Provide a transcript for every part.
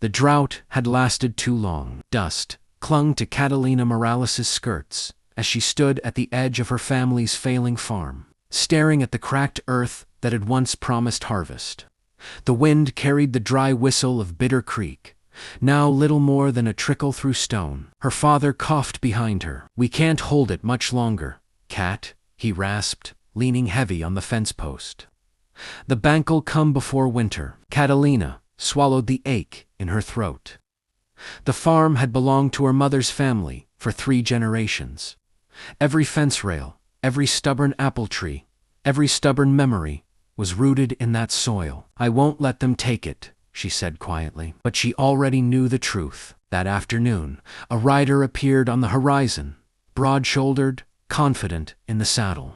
The drought had lasted too long. Dust clung to Catalina Morales's skirts as she stood at the edge of her family's failing farm, staring at the cracked earth that had once promised harvest. The wind carried the dry whistle of Bitter Creek, now little more than a trickle through stone. Her father coughed behind her. "We can't hold it much longer, Cat," he rasped, leaning heavy on the fence post. "The bank'll come before winter." Catalina swallowed the ache in her throat. The farm had belonged to her mother's family for 3 generations. Every fence rail, every stubborn apple tree, every stubborn memory was rooted in that soil. "I won't let them take it," she said quietly. But she already knew the truth. That afternoon, a rider appeared on the horizon, broad-shouldered, confident in the saddle.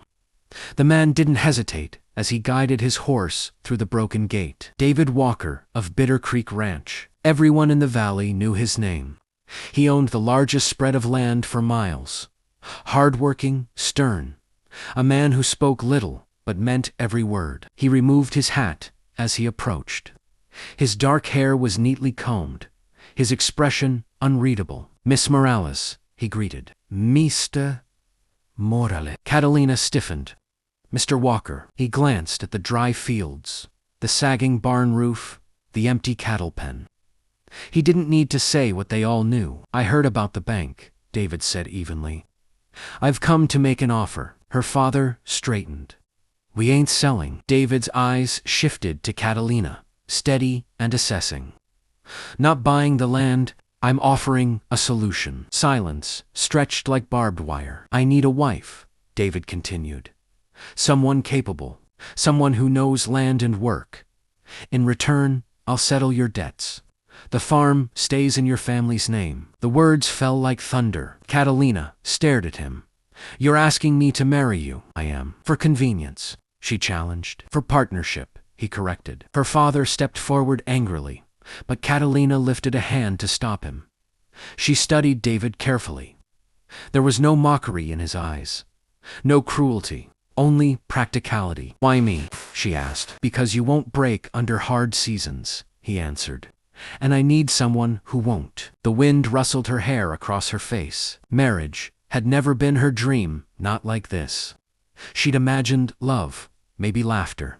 The man didn't hesitate as he guided his horse through the broken gate. David Walker of Bitter Creek Ranch. Everyone in the valley knew his name. He owned the largest spread of land for miles. Hard-working, stern, a man who spoke little but meant every word. He removed his hat as he approached. His dark hair was neatly combed, his expression unreadable. "Miss Morales," he greeted. "Mr. Morales." Catalina stiffened. "Mr. Walker." He glanced at the dry fields, the sagging barn roof, the empty cattle pen. He didn't need to say what they all knew. "I heard about the bank," David said evenly. "I've come to make an offer." Her father straightened. "We ain't selling." David's eyes shifted to Catalina, steady and assessing. "Not buying the land, I'm offering a solution." Silence stretched like barbed wire. "I need a wife," David continued. "Someone capable, someone who knows land and work. In return, I'll settle your debts. The farm stays in your family's name." The words fell like thunder. Catalina stared at him. "You're asking me to marry you." "I am." "For convenience," she challenged. "For partnership," he corrected. Her father stepped forward angrily, but Catalina lifted a hand to stop him. She studied David carefully. There was no mockery in his eyes, no cruelty, only practicality. "Why me?" she asked. "Because you won't break under hard seasons," he answered. "And I need someone who won't." The wind rustled her hair across her face. Marriage had never been her dream, not like this. She'd imagined love, maybe laughter,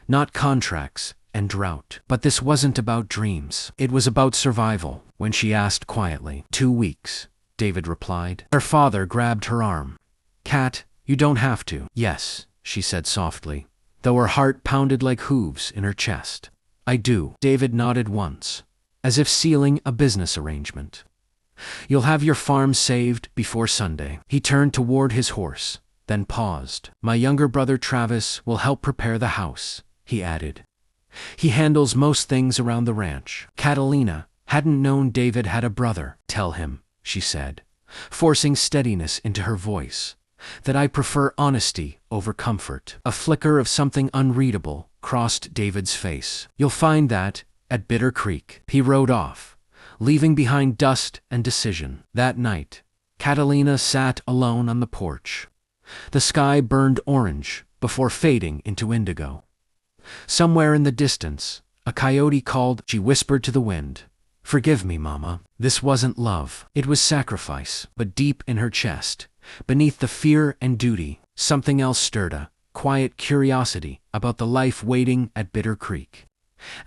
not contracts and drought. But this wasn't about dreams. It was about survival. When she asked quietly, 2 weeks, David replied. Her father grabbed her arm. "Cat, you don't have to." "Yes," she said softly, though her heart pounded like hooves in her chest. "I do." David nodded once, as if sealing a business arrangement. "You'll have your farm saved before Sunday." He turned toward his horse, then paused. "My younger brother Travis will help prepare the house," he added. "He handles most things around the ranch." Catalina hadn't known David had a brother. "Tell him," she said, forcing steadiness into her voice, "that I prefer honesty over comfort." A flicker of something unreadable crossed David's face. "You'll find that at Bitter Creek." He rode off, leaving behind dust and decision. That night, Catalina sat alone on the porch. The sky burned orange before fading into indigo. Somewhere in the distance, a coyote called. She whispered to the wind, "Forgive me, Mama. This wasn't love. It was sacrifice." But deep in her chest, beneath the fear and duty, something else stirred, a quiet curiosity about the life waiting at Bitter Creek,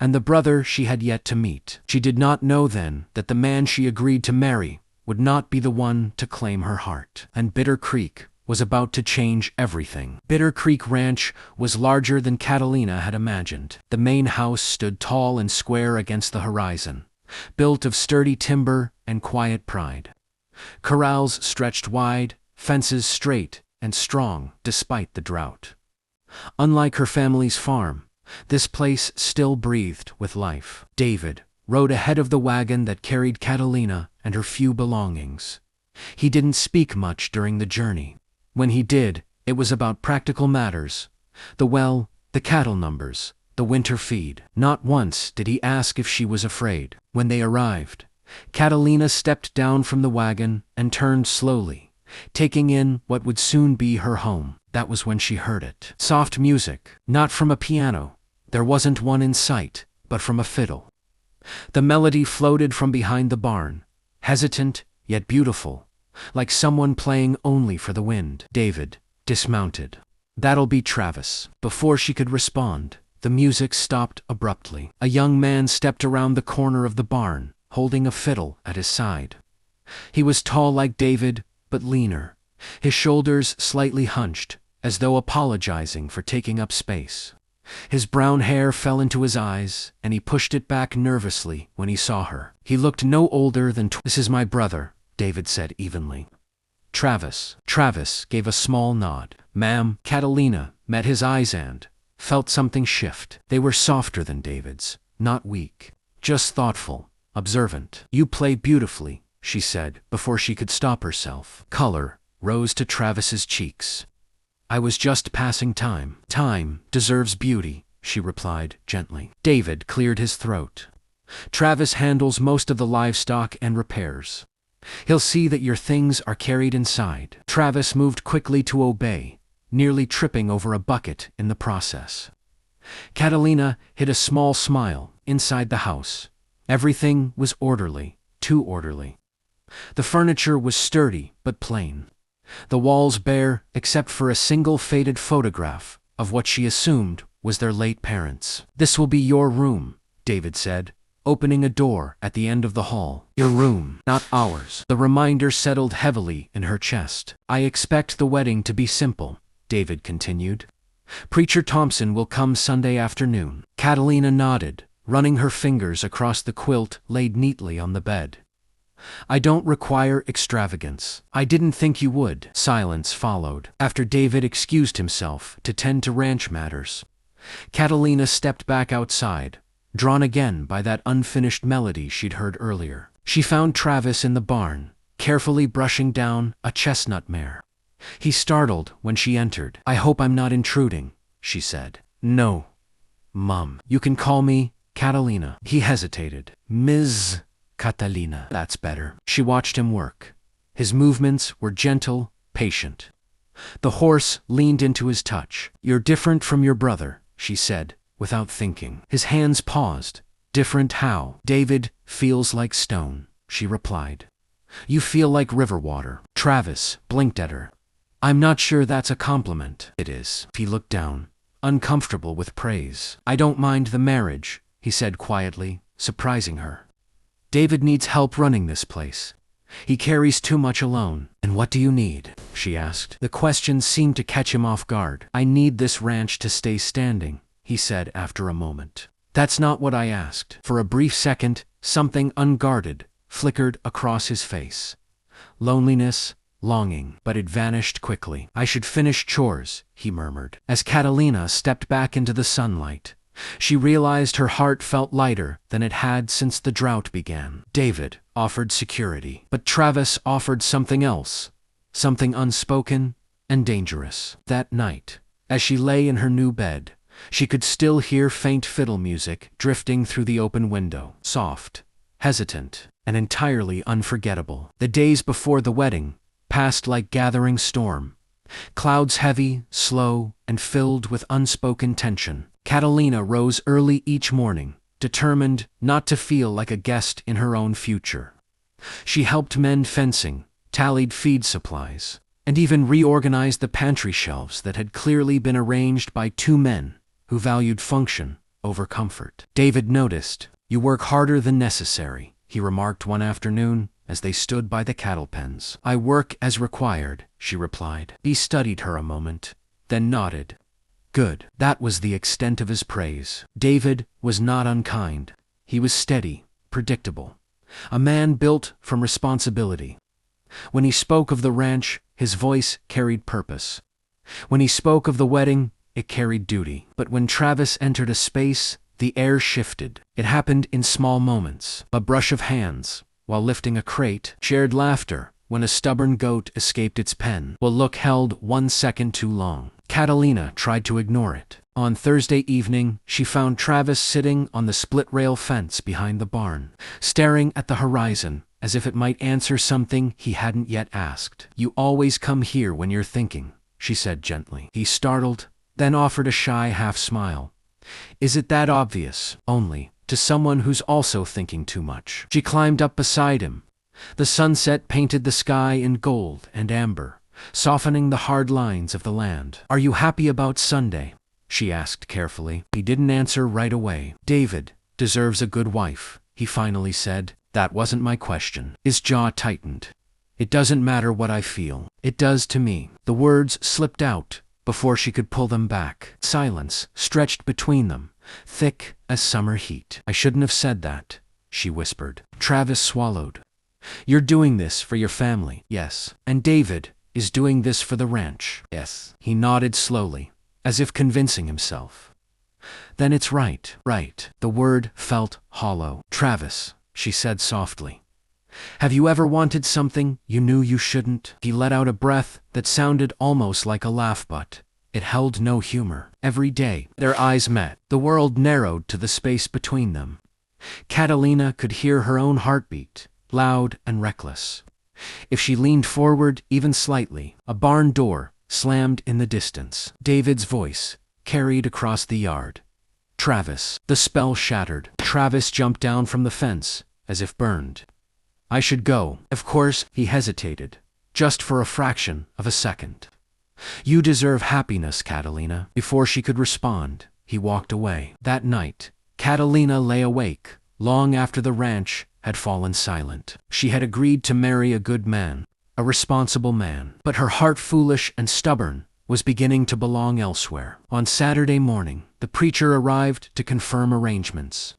and the brother she had yet to meet. She did not know then that the man she agreed to marry would not be the one to claim her heart. And Bitter Creek was about to change everything. Bitter Creek Ranch was larger than Catalina had imagined. The main house stood tall and square against the horizon, built of sturdy timber and quiet pride. Corrals stretched wide, fences straight and strong despite the drought. Unlike her family's farm, this place still breathed with life. David rode ahead of the wagon that carried Catalina and her few belongings. He didn't speak much during the journey. When he did, it was about practical matters: the well, the cattle numbers, the winter feed. Not once did he ask if she was afraid. When they arrived, Catalina stepped down from the wagon and turned slowly, taking in what would soon be her home. That was when she heard it. Soft music, not from a piano. There wasn't one in sight, but from a fiddle. The melody floated from behind the barn, hesitant yet beautiful, like someone playing only for the wind. David dismounted. "That'll be Travis." Before she could respond, the music stopped abruptly. A young man stepped around the corner of the barn, holding a fiddle at his side. He was tall like David, but leaner, his shoulders slightly hunched, as though apologizing for taking up space. His brown hair fell into his eyes, and he pushed it back nervously when he saw her. He looked no older than "This is my brother," David said evenly. "Travis." Travis gave a small nod. "Ma'am." Catalina met his eyes and felt something shift. They were softer than David's, not weak, just thoughtful, observant. "You play beautifully," she said before she could stop herself. Color rose to Travis's cheeks. "I was just passing time." "Time deserves beauty," she replied gently. David cleared his throat. "Travis handles most of the livestock and repairs. He'll see that your things are carried inside." Travis moved quickly to obey, nearly tripping over a bucket in the process. Catalina hid a small smile inside the house. Everything was orderly, too orderly. The furniture was sturdy but plain. The walls bare except for a single faded photograph of what she assumed was their late parents. "This will be your room," David said, opening a door at the end of the hall. "Your room, not ours." The reminder settled heavily in her chest. "I expect the wedding to be simple," David continued. "Preacher Thompson will come Sunday afternoon." Catalina nodded, running her fingers across the quilt laid neatly on the bed. "I don't require extravagance." "I didn't think you would." Silence followed. After David excused himself to tend to ranch matters, Catalina stepped back outside, drawn again by that unfinished melody she'd heard earlier. She found Travis in the barn, carefully brushing down a chestnut mare. He startled when she entered. "I hope I'm not intruding," she said. "No, Mum. You can call me Catalina." He hesitated. "Ms. Catalina. That's better." She watched him work. His movements were gentle, patient. The horse leaned into his touch. "You're different from your brother," she said, without thinking. His hands paused. "Different how?" "David feels like stone," she replied. "You feel like river water." Travis blinked at her. "I'm not sure that's a compliment." "It is." He looked down, uncomfortable with praise. "I don't mind the marriage," he said quietly, surprising her. "David needs help running this place. He carries too much alone." "And what do you need?" she asked. The question seemed to catch him off guard. "I need this ranch to stay standing," he said after a moment. "That's not what I asked." For a brief second, something unguarded flickered across his face. Loneliness, longing, but it vanished quickly. "I should finish chores," he murmured. As Catalina stepped back into the sunlight, she realized her heart felt lighter than it had since the drought began. David offered security, but Travis offered something else, something unspoken and dangerous. That night, as she lay in her new bed, she could still hear faint fiddle music drifting through the open window, soft, hesitant, and entirely unforgettable. The days before the wedding passed like gathering storm, clouds heavy, slow, and filled with unspoken tension. Catalina rose early each morning, determined not to feel like a guest in her own future. She helped mend fencing, tallied feed supplies, and even reorganized the pantry shelves that had clearly been arranged by two men who valued function over comfort. David noticed. "You work harder than necessary," he remarked one afternoon as they stood by the cattle pens. "I work as required," she replied. He studied her a moment, then nodded. "Good." That was the extent of his praise. David was not unkind. He was steady, predictable. A man built from responsibility. When he spoke of the ranch, his voice carried purpose. When he spoke of the wedding, it carried duty. But when Travis entered a space, the air shifted. It happened in small moments. A brush of hands while lifting a crate, shared laughter when a stubborn goat escaped its pen. A look held 1 second too long. Catalina tried to ignore it. On Thursday evening, she found Travis sitting on the split-rail fence behind the barn, staring at the horizon as if it might answer something he hadn't yet asked. "You always come here when you're thinking," she said gently. He startled, then offered a shy half-smile. "Is it that obvious?" "Only," to someone who's also thinking too much. She climbed up beside him. The sunset painted the sky in gold and amber, softening the hard lines of the land. "Are you happy about Sunday?" she asked carefully. He didn't answer right away. "David deserves a good wife," he finally said. "That wasn't my question." His jaw tightened. "It doesn't matter what I feel. It does to me." The words slipped out before she could pull them back. Silence stretched between them, thick as summer heat. "I shouldn't have said that," she whispered. Travis swallowed. "You're doing this for your family." "Yes." "And David is doing this for the ranch." "Yes." He nodded slowly, as if convincing himself. "Then it's right." "Right." The word felt hollow. "Travis," she said softly, "have you ever wanted something you knew you shouldn't?" He let out a breath that sounded almost like a laugh, but it held no humor. Every day, their eyes met. The world narrowed to the space between them. Catalina could hear her own heartbeat, loud and reckless. If she leaned forward even slightly, a barn door slammed in the distance. David's voice carried across the yard. "Travis." The spell shattered. Travis jumped down from the fence, as if burned. "I should go." "Of course." He hesitated, just for a fraction of a second. "You deserve happiness, Catalina." Before she could respond, he walked away. That night, Catalina lay awake, long after the ranch had fallen silent. She had agreed to marry a good man, a responsible man. But her heart, foolish and stubborn, was beginning to belong elsewhere. On Saturday morning, the preacher arrived to confirm arrangements.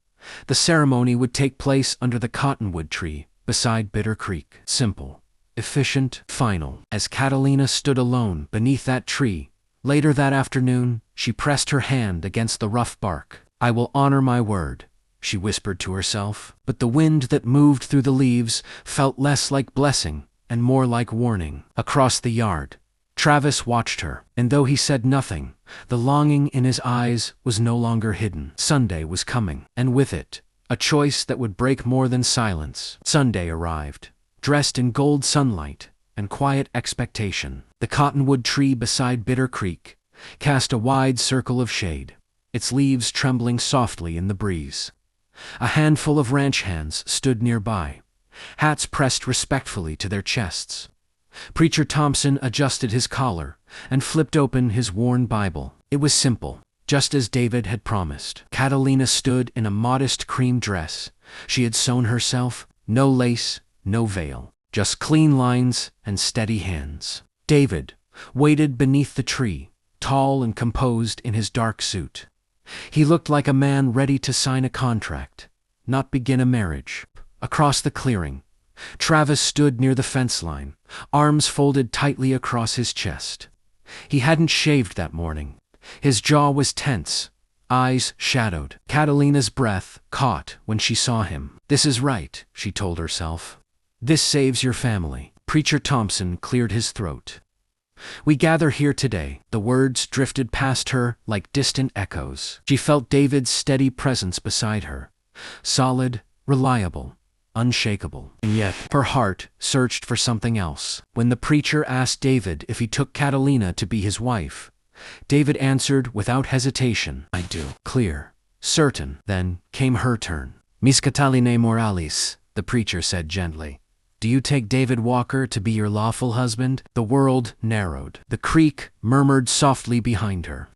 The ceremony would take place under the cottonwood tree beside Bitter Creek. Simple, efficient, final. As Catalina stood alone beneath that tree, later that afternoon, she pressed her hand against the rough bark. "I will honor my word," she whispered to herself. But the wind that moved through the leaves felt less like blessing and more like warning. Across the yard, Travis watched her, and though he said nothing, the longing in his eyes was no longer hidden. Sunday was coming, and with it, a choice that would break more than silence. Sunday arrived, dressed in gold sunlight and quiet expectation. The cottonwood tree beside Bitter Creek cast a wide circle of shade, its leaves trembling softly in the breeze. A handful of ranch hands stood nearby, hats pressed respectfully to their chests. Preacher Thompson adjusted his collar and flipped open his worn Bible. It was simple, just as David had promised. Catalina stood in a modest cream dress she had sewn herself, no lace, no veil, just clean lines and steady hands. David waited beneath the tree, tall and composed in his dark suit. He looked like a man ready to sign a contract, not begin a marriage. Across the clearing, Travis stood near the fence line, arms folded tightly across his chest. He hadn't shaved that morning. His jaw was tense, eyes shadowed. Catalina's breath caught when she saw him. "This is right," she told herself. "This saves your family." Preacher Thompson cleared his throat. "We gather here today." The words drifted past her like distant echoes. She felt David's steady presence beside her, solid, reliable, unshakable. And yet, her heart searched for something else. When the preacher asked David if he took Catalina to be his wife, David answered without hesitation, "I do." Clear, certain. Then came her turn. "Miss Catalina Morales," the preacher said gently, "do you take David Walker to be your lawful husband?" The world narrowed. The creek murmured softly behind her.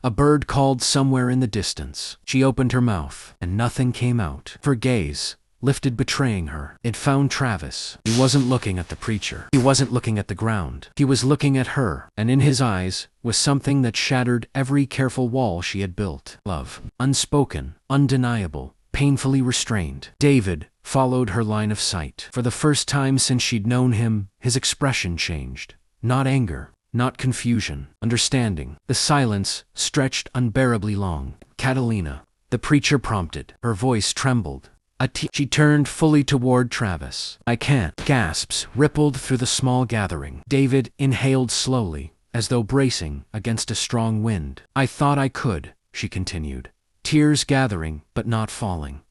A bird called somewhere in the distance. She opened her mouth, and nothing came out. Her gaze lifted, betraying her. It found Travis. He wasn't looking at the preacher. He wasn't looking at the ground. He was looking at her, and in his eyes was something that shattered every careful wall she had built. Love. Unspoken, undeniable, painfully restrained. David followed her line of sight. For the first time since she'd known him, his expression changed. Not anger, not confusion, understanding. The silence stretched unbearably long. "Catalina," the preacher prompted. Her voice trembled. She turned fully toward Travis. "I can't." Gasps rippled through the small gathering. David inhaled slowly, as though bracing against a strong wind. "I thought I could," she continued, tears gathering but not falling.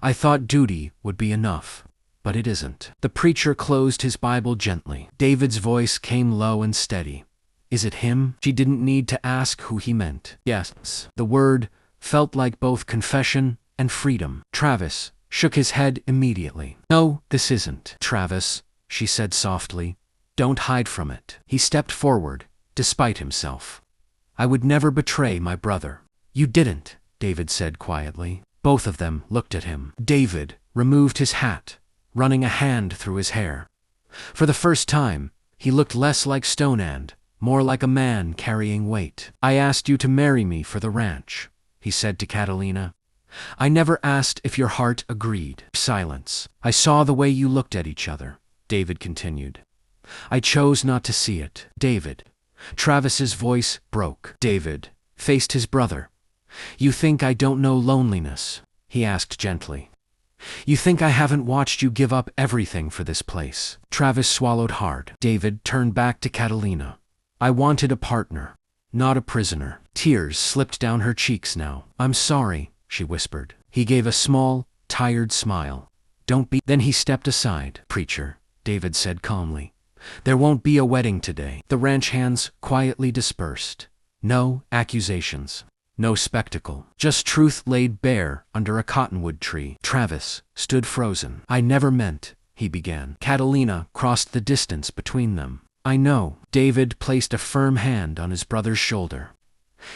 "I thought duty would be enough, but it isn't." The preacher closed his Bible gently. David's voice came low and steady. "Is it him?" She didn't need to ask who he meant. Yes. The word felt like both confession and freedom. Travis shook his head immediately. "No, this isn't." "Travis," she said softly, "don't hide from it." He stepped forward, despite himself. "I would never betray my brother." "You didn't," David said quietly. Both of them looked at him. David removed his hat, running a hand through his hair. For the first time, he looked less like Stonehand, more like a man carrying weight. "I asked you to marry me for the ranch," he said to Catalina. "I never asked if your heart agreed." Silence. "I saw the way you looked at each other," David continued. "I chose not to see it." "David." Travis's voice broke. David faced his brother. "You think I don't know loneliness?" he asked gently. "You think I haven't watched you give up everything for this place?" Travis swallowed hard. David turned back to Catalina. "I wanted a partner, not a prisoner." Tears slipped down her cheeks now. "I'm sorry," she whispered. He gave a small, tired smile. "Don't be—" Then he stepped aside. "Preacher," David said calmly, "there won't be a wedding today." The ranch hands quietly dispersed. No accusations. No spectacle. Just truth laid bare under a cottonwood tree. Travis stood frozen. "I never meant," he began. Catalina crossed the distance between them. "I know." David placed a firm hand on his brother's shoulder.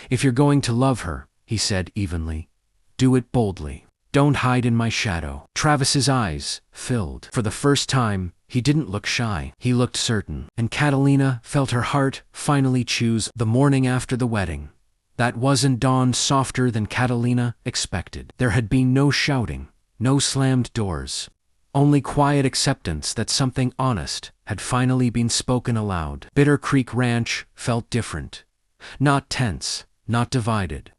"If you're going to love her," he said evenly, "do it boldly. Don't hide in my shadow." Travis's eyes filled. For the first time, he didn't look shy. He looked certain. And Catalina felt her heart finally choose the morning after the wedding. That wasn't dawned softer than Catalina expected. There had been no shouting, no slammed doors, only quiet acceptance that something honest had finally been spoken aloud. Bitter Creek Ranch felt different. Not tense, not divided,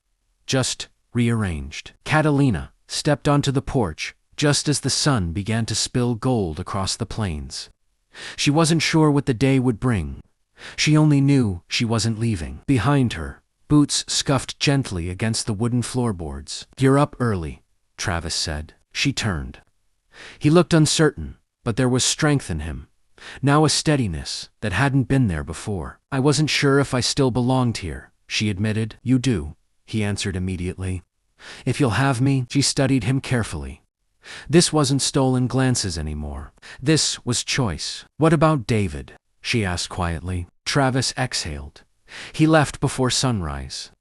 just rearranged. Catalina stepped onto the porch just as the sun began to spill gold across the plains. She wasn't sure what the day would bring. She only knew she wasn't leaving. Behind her, boots scuffed gently against the wooden floorboards. "You're up early," Travis said. She turned. He looked uncertain, but there was strength in him. Now a steadiness that hadn't been there before. "I wasn't sure if I still belonged here," she admitted. "You do," he answered immediately. "If you'll have me." She studied him carefully. This wasn't stolen glances anymore. This was choice. "What about David?" she asked quietly. Travis exhaled. "He left before sunrise.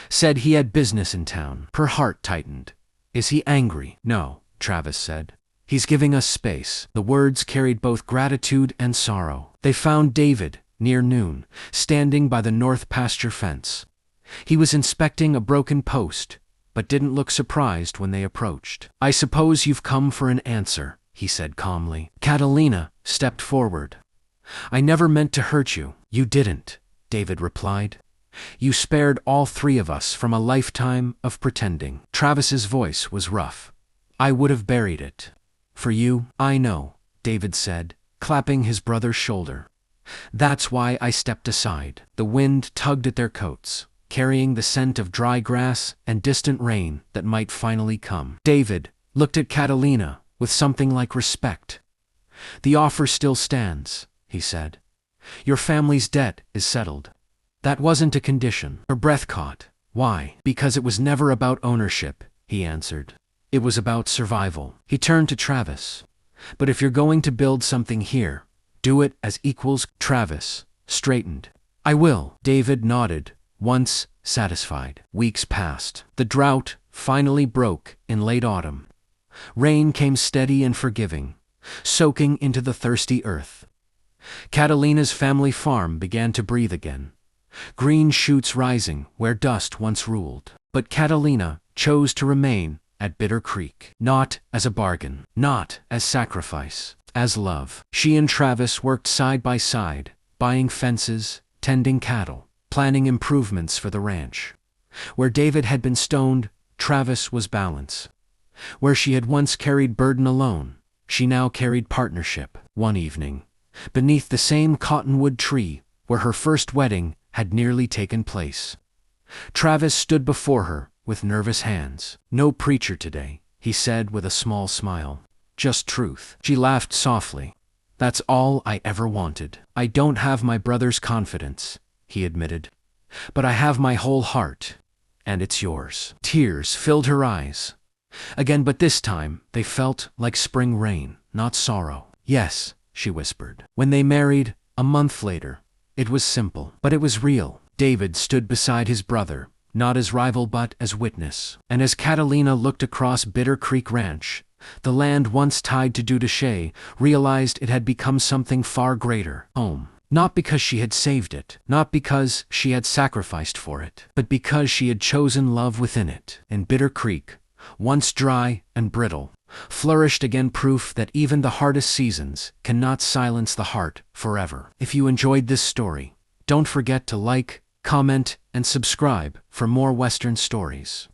Said he had business in town." Her heart tightened. "Is he angry?" "No," Travis said. "He's giving us space." The words carried both gratitude and sorrow. They found David, near noon, standing by the north pasture fence. He was inspecting a broken post, but didn't look surprised when they approached. "I suppose you've come for an answer," he said calmly. Catalina stepped forward. "I never meant to hurt you." "You didn't," David replied. "You spared all three of us from a lifetime of pretending." Travis's voice was rough. "I would have buried it. For you." "I know," David said, clapping his brother's shoulder. "That's why I stepped aside." The wind tugged at their coats, carrying the scent of dry grass and distant rain that might finally come. David looked at Catalina with something like respect. "The offer still stands," he said. "Your family's debt is settled." "That wasn't a condition." Her breath caught. "Why?" "Because it was never about ownership," he answered. "It was about survival." He turned to Travis. "But if you're going to build something here, do it as equals." Travis straightened. "I will." David nodded, once satisfied. Weeks passed. The drought finally broke in late autumn. Rain came steady and forgiving, soaking into the thirsty earth. Catalina's family farm began to breathe again, green shoots rising where dust once ruled. But Catalina chose to remain at Bitter Creek. Not as a bargain, not as sacrifice, as love. She and Travis worked side by side, buying fences, tending cattle, planning improvements for the ranch. Where David had been stoned, Travis was balance. Where she had once carried burden alone, she now carried partnership. One evening, beneath the same cottonwood tree where her first wedding had nearly taken place, Travis stood before her with nervous hands. "No preacher today," he said with a small smile. "Just truth." She laughed softly. "That's all I ever wanted." "I don't have my brother's confidence," he admitted, "but I have my whole heart, and it's yours." Tears filled her eyes. Again, but this time, they felt like spring rain, not sorrow. Yes, she whispered. When they married, a month later, it was simple, but it was real. David stood beside his brother, not as rival but as witness. And as Catalina looked across Bitter Creek Ranch, the land once tied to Duduche, realized it had become something far greater. Home. Not because she had saved it, not because she had sacrificed for it, but because she had chosen love within it. And Bitter Creek, once dry and brittle, flourished again, proof that even the hardest seasons cannot silence the heart forever. If you enjoyed this story, don't forget to like, comment, and subscribe for more Western stories.